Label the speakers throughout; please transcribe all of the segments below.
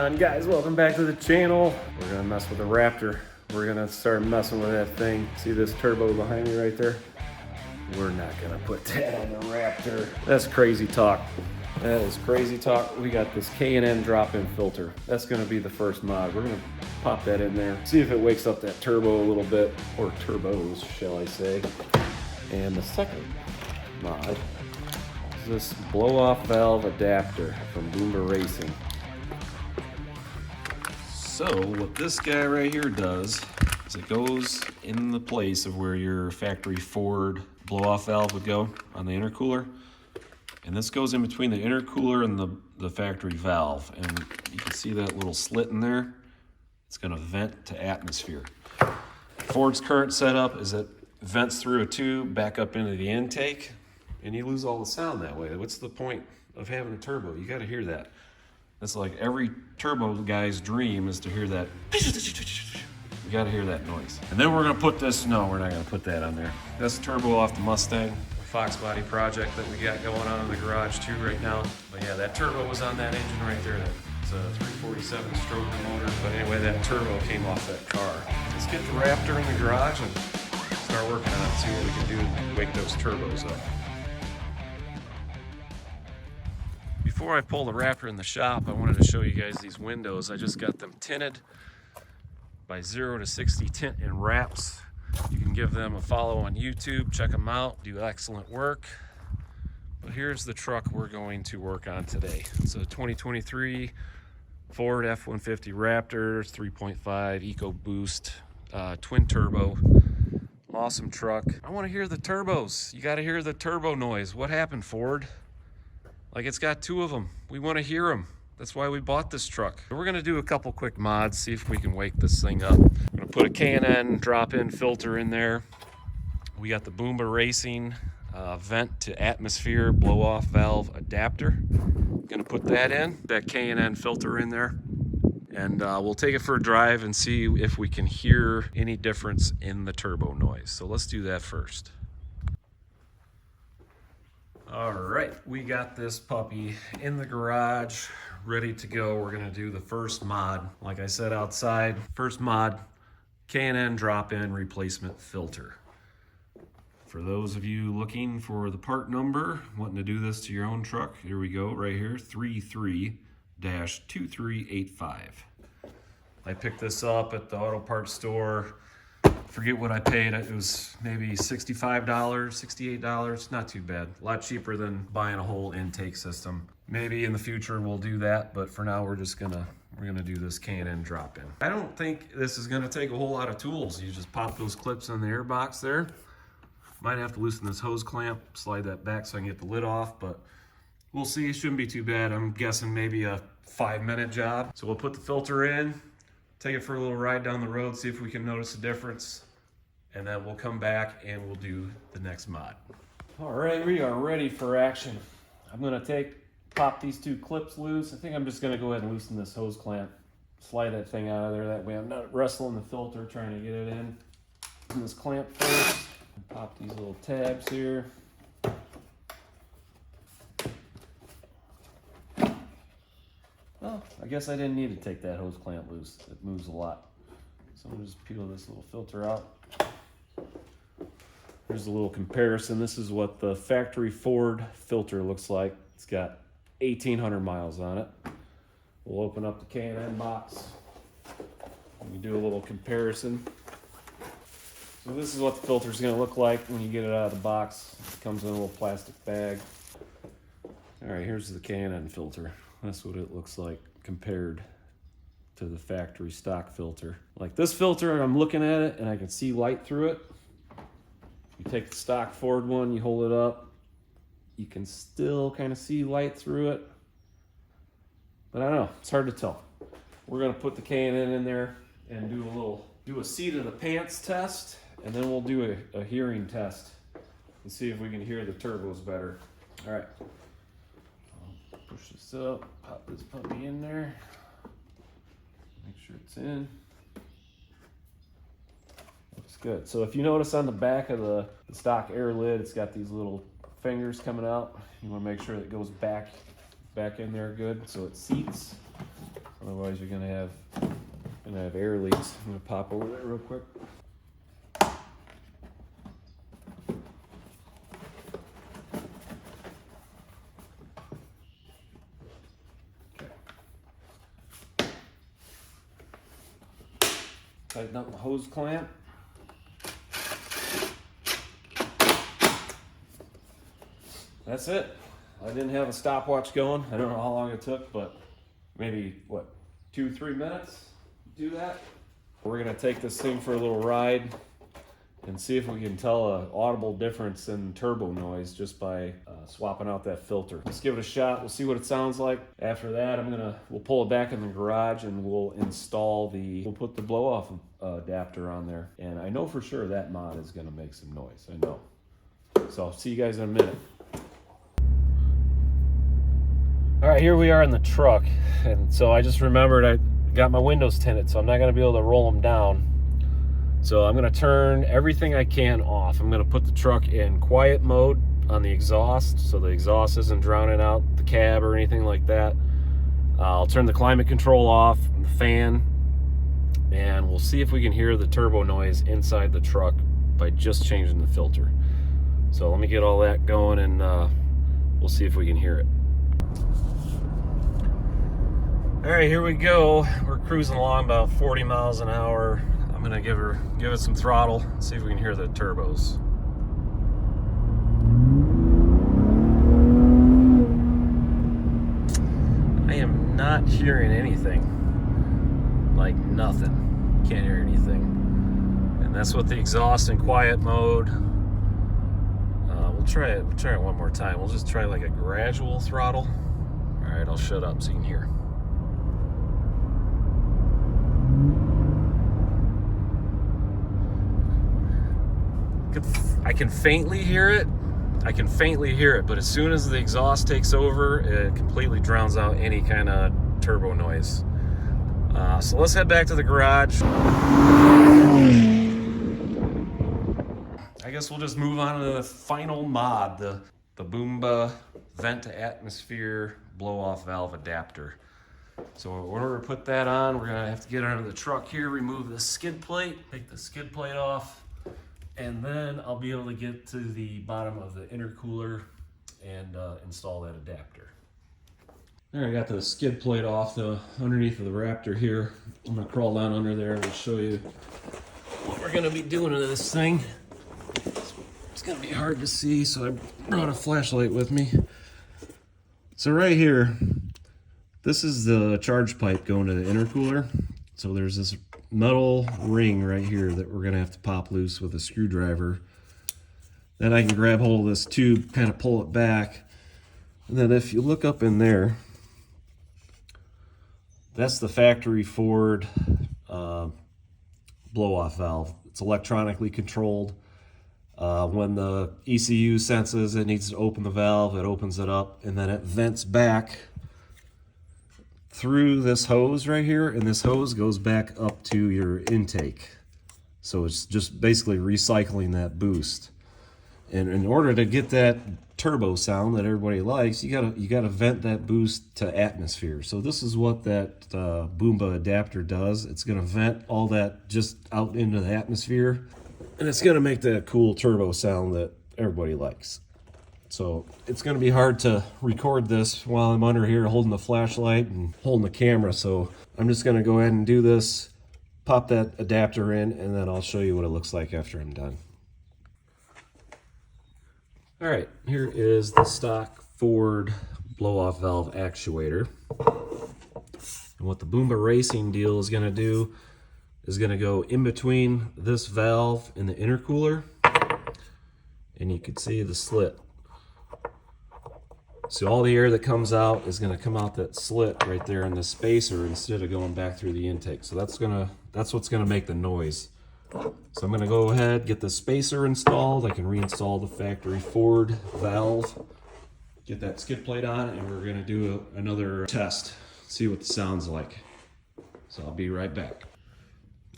Speaker 1: on, guys? Welcome back to the channel. We're gonna mess with the Raptor. We're gonna start messing with that thing. See this turbo behind me right there? We're not gonna put that on the Raptor. That's crazy talk. That is crazy talk. We got this K&N drop-in filter. That's gonna be the first mod. We're gonna pop that in there, see if it wakes up that turbo a little bit, or turbos, shall I say. And the second mod is this blow-off valve adapter from Boomba Racing.
Speaker 2: So what this guy right here does is it goes in the place of where your factory Ford blow-off valve would go on the intercooler. And this goes in between the intercooler and the factory valve. And you can see that little slit in there. It's gonna vent to atmosphere. Ford's current setup is it vents through a tube back up into the intake, and you lose all the sound that way. What's the point of having a turbo? You gotta hear that. It's like every turbo guy's dream is to hear that. You gotta hear that noise. And then we're gonna put this, no, we're not gonna put that on there. That's the turbo off the Mustang, the Fox body project that we got going on in the garage too right now. But yeah, that turbo was on that engine right there. It's a 347 stroke motor. But anyway, that turbo came off that car. Let's get the Raptor in the garage and start working on it, see what we can do to wake those turbos up. Before I pull the Raptor in the shop, I wanted to show you guys these windows. I just got them tinted by 0 to 60 tint in wraps. You can give them a follow on YouTube, check them out, do excellent work. But here's the truck we're going to work on today. It's a 2023 Ford F-150 Raptor, 3.5 ecoboost, twin turbo. Awesome truck. I want to hear the turbos. You got to hear the turbo noise. What happened, Ford? Like, it's got two of them. We want to hear them. That's why we bought this truck. We're gonna do a couple quick mods, see if we can wake this thing up. We're gonna put a K&N drop-in filter in there. We got the Boomba Racing vent to atmosphere blow-off valve adapter. Gonna put that in, that K&N filter in there. And we'll take it for a drive and see if we can hear any difference in the turbo noise. So let's do that first. All right, we got this puppy in the garage, ready to go. We're gonna do the first mod. Like I said outside, first mod, K&N drop-in replacement filter. For those of you looking for the part number, wanting to do this to your own truck, here we go, right here, 33-2385. I picked this up at the auto parts store. Forget what I paid. It was maybe $65, $68. Not too bad. A lot cheaper than buying a whole intake system. Maybe in the future we'll do that, but for now we're gonna do this K&N drop-in. I don't think this is gonna take a whole lot of tools. You just pop those clips on the air box there. Might have to loosen this hose clamp, slide that back so I can get the lid off, but we'll see. It shouldn't be too bad. I'm guessing maybe a 5-minute job. So we'll put the filter in, take it for a little ride down the road, see if we can notice a difference, and then we'll come back and we'll do the next mod. All right, we are ready for action. I'm gonna pop these two clips loose. I think I'm just gonna go ahead and loosen this hose clamp, slide that thing out of there. That way I'm not wrestling the filter trying to get it in. Loosen this clamp first, and pop these little tabs here. Well, I guess I didn't need to take that hose clamp loose. It moves a lot. So I'm gonna just peel this little filter out. Here's a little comparison. This is what the factory Ford filter looks like. It's got 1,800 miles on it. We'll open up the K&N box. We do a little comparison. So this is what the filter is gonna look like when you get it out of the box. It comes in a little plastic bag. All right, here's the K&N filter. That's what it looks like compared to the factory stock filter. Like this filter, I'm looking at it and I can see light through it. You take the stock Ford one, you hold it up, you can still kind of see light through it. But I don't know, it's hard to tell. We're gonna put the K&N in there and do a seat of the pants test, and then we'll do a hearing test and see if we can hear the turbos better. All right. Push this up, pop this puppy in there, make sure it's in. Looks good. So if you notice on the back of the stock air lid, it's got these little fingers coming out. You want to make sure that it goes back in there good so it seats.
Speaker 1: Otherwise you're gonna have air leaks. I'm gonna pop over there real quick. Tighten up the hose clamp. That's it. I didn't have a stopwatch going. I don't know how long it took, but maybe, what, 2-3 minutes to do that? We're gonna take this thing for a little ride and see if we can tell an audible difference in turbo noise just by swapping out that filter. Let's give it a shot. We'll see what it sounds like. After that, we'll pull it back in the garage and we'll put the blow off adapter on there. And I know for sure that mod is gonna make some noise. I know. So I'll see you guys in a minute. All right, here we are in the truck. And so I just remembered I got my windows tinted, so I'm not gonna be able to roll them down. So I'm gonna turn everything I can off. I'm gonna put the truck in quiet mode on the exhaust, so the exhaust isn't drowning out the cab or anything like that. I'll turn the climate control off, the fan, and we'll see if we can hear the turbo noise inside the truck by just changing the filter. So let me get all that going and we'll see if we can hear it. All right, here we go. We're cruising along about 40 miles an hour. I'm gonna give it some throttle, see if we can hear the turbos. I am not hearing anything. Like nothing. Can't hear anything. And that's with the exhaust in quiet mode. We'll try it one more time. We'll just try like a gradual throttle. All right, I'll shut up so you can hear. I can faintly hear it. But as soon as the exhaust takes over, it completely drowns out any kind of turbo noise. So let's head back to the garage. I guess we'll just move on to the final mod, the Boomba vent to atmosphere blow-off valve adapter. So in order to put that on, we're gonna have to get under the truck here, remove the skid plate, take the skid plate off, and then I'll be able to get to the bottom of the intercooler and install that adapter. There, I got the skid plate off underneath of the Raptor here. I'm gonna crawl down under there and show you what we're gonna be doing to this thing. It's gonna be hard to see, so I brought a flashlight with me. So right here, this is the charge pipe going to the intercooler. So there's this metal ring right here that we're gonna have to pop loose with a screwdriver. Then I can grab hold of this tube, kind of pull it back. And then if you look up in there, that's the factory Ford blow-off valve. It's electronically controlled. When the ECU senses it needs to open the valve, it opens it up, and then it vents back through this hose right here, and this hose goes back up to your intake. So it's just basically recycling that boost. And in order to get that turbo sound that everybody likes, you gotta vent that boost to atmosphere. So this is what that Boomba adapter does. It's gonna vent all that just out into the atmosphere, and it's gonna make that cool turbo sound that everybody likes. So it's gonna be hard to record this while I'm under here holding the flashlight and holding the camera. So I'm just gonna go ahead and do this, pop that adapter in, and then I'll show you what it looks like after I'm done. All right, here is the stock Ford blow-off valve actuator. And what the Boomba Racing deal is gonna do is gonna go in between this valve and the intercooler, and you can see the slit. So all the air that comes out is gonna come out that slit right there in the spacer instead of going back through the intake. So that's what's gonna make the noise. So I'm gonna go ahead, get the spacer installed. I can reinstall the factory Ford valve, get that skid plate on, and we're gonna do another test, see what the sound's like. So I'll be right back.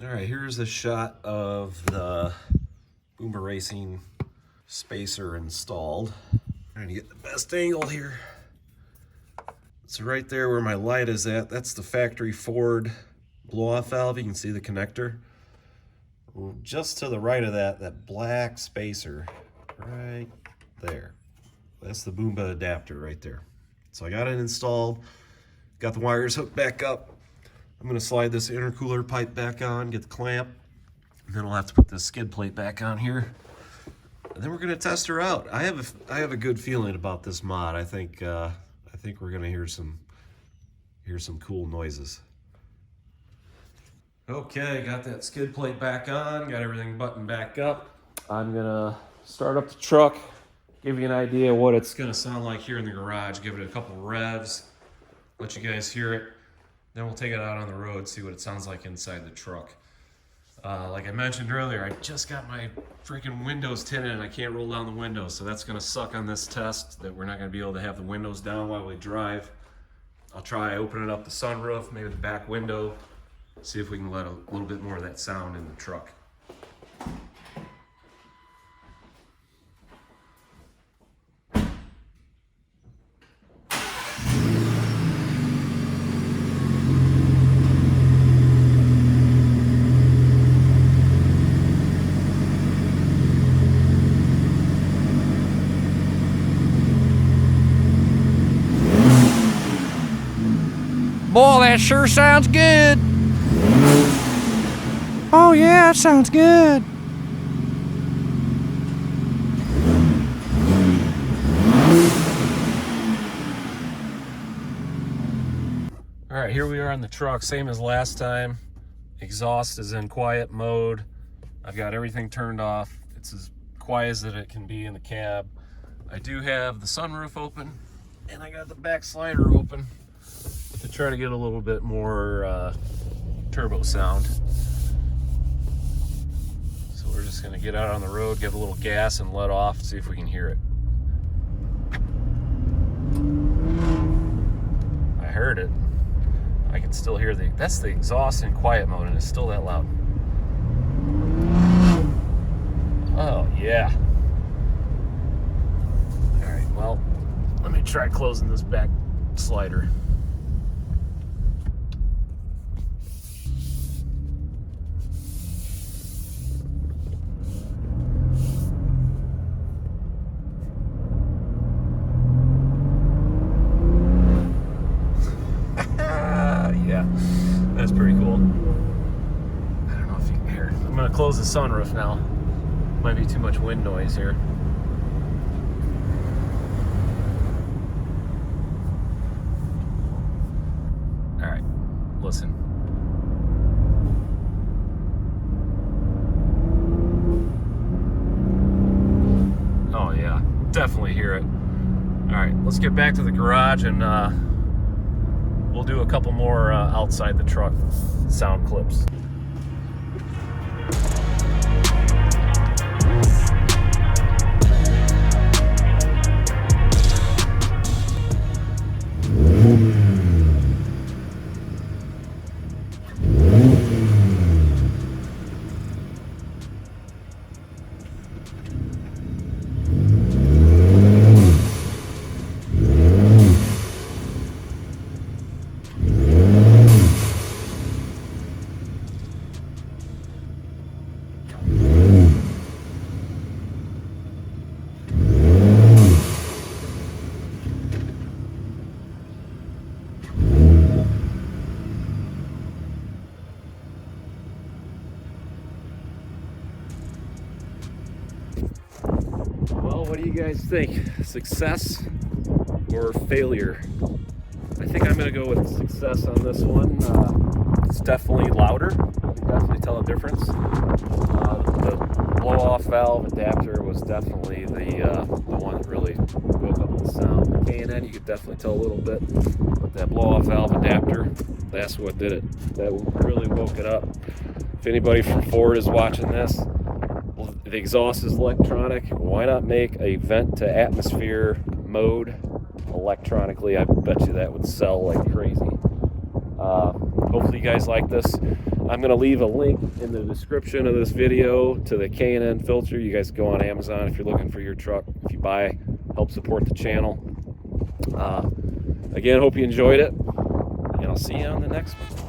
Speaker 1: All right, here's a shot of the Boomba Racing spacer installed. Trying to get the best angle here. So right there where my light is at, that's the factory Ford blow-off valve. You can see the connector. Just to the right of that, that black spacer right there. That's the Boomba adapter right there. So I got it installed, got the wires hooked back up. I'm gonna slide this intercooler pipe back on, get the clamp, and then I'll have to put this skid plate back on here. And then we're gonna test her out. I have a good feeling about this mod. I think we're gonna hear some cool noises. Okay, got that skid plate back on, got everything buttoned back up. I'm gonna start up the truck, give you an idea of what it's gonna sound like here in the garage, give it a couple revs, let you guys hear it. Then we'll take it out on the road, see what it sounds like inside the truck. Like I mentioned earlier, I just got my freaking windows tinted and I can't roll down the windows, so that's gonna suck on this test, that we're not gonna be able to have the windows down while we drive. I'll try opening up the sunroof, maybe the back window, see if we can let a little bit more of that sound in the truck.
Speaker 3: Boy, that sure sounds good. Oh yeah, that sounds good.
Speaker 2: All right, here we are on the truck, same as last time. Exhaust is in quiet mode. I've got everything turned off. It's as quiet as it can be in the cab. I do have the sunroof open and I got the back slider open to try to get a little bit more turbo sound. So we're just gonna get out on the road, give a little gas and let off, see if we can hear it. I heard it. I can still hear that's the exhaust in quiet mode and it's still that loud. Oh yeah. All right, well, let me try closing this back slider. That's pretty cool. I don't know if you can hear it. I'm gonna close the sunroof now. Might be too much wind noise here. All right, listen. Oh yeah, definitely hear it. All right, let's get back to the garage and we'll do a couple more outside the truck sound clips. Well, what do you guys think? Success or failure? I think I'm going to go with success on this one. It's definitely louder. You can definitely tell a difference. The blow-off valve adapter was definitely the one that really woke up the sound. The K&N, you could definitely tell a little bit, but that blow-off valve adapter, that's what did it. That really woke it up. If anybody from Ford is watching this, the exhaust is electronic. Why not make a vent to atmosphere mode electronically? I bet you that would sell like crazy. Hopefully you guys like this. I'm going to leave a link in the description of this video to the K&N filter. You guys go on Amazon if you're looking for your truck. If you buy, help support the channel. Again, hope you enjoyed it, and I'll see you on the next one.